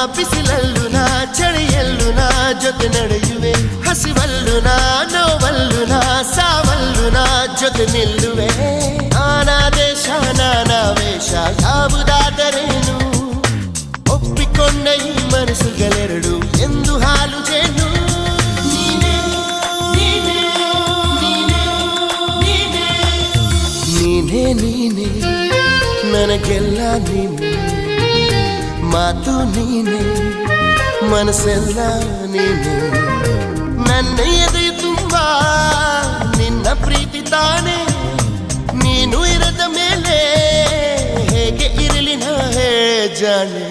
ಬಿಸಿಲಲ್ಲೂ ನಾ ಚಳಿಯಲ್ಲೂ ನಾ ಜೊತೆ ನಡೆಯುವೆ ಹಸಿವಲ್ಲೂ ನಾ ನೋವಲ್ಲೂ ನಾ ಸಾವಲ್ಲೂ ನಾ ಜೊತೆ ನಿಲ್ಲುವೆ ನಾನಾ ದೇಶ ನಾನಾ ವೇಷ ಯಾವುದಾದರೇನು ಒಪ್ಪಿಕೊಂಡ ಈ ಮನಸ್ಸುಗಳೆರಡು ಎಂದು ಹಾಲು ಜೇನು ನೀನೇ ನೀನೇ ನನಗೆಲ್ಲ ನೀನೆ ಮಾತು ನೀನೆ ಮನಸ್ಸೆಲ್ಲ ನೀನೆ ನನ್ನ ಎದೆ ತುಂಬ ನಿನ್ನ ಪ್ರೀತಿ ತಾನೆ ನೀನು ಇರದ ಮೇಲೆ ಹೇಗೆ ಇರಲಿ ನಾ ಹೇ ಜಾನೆ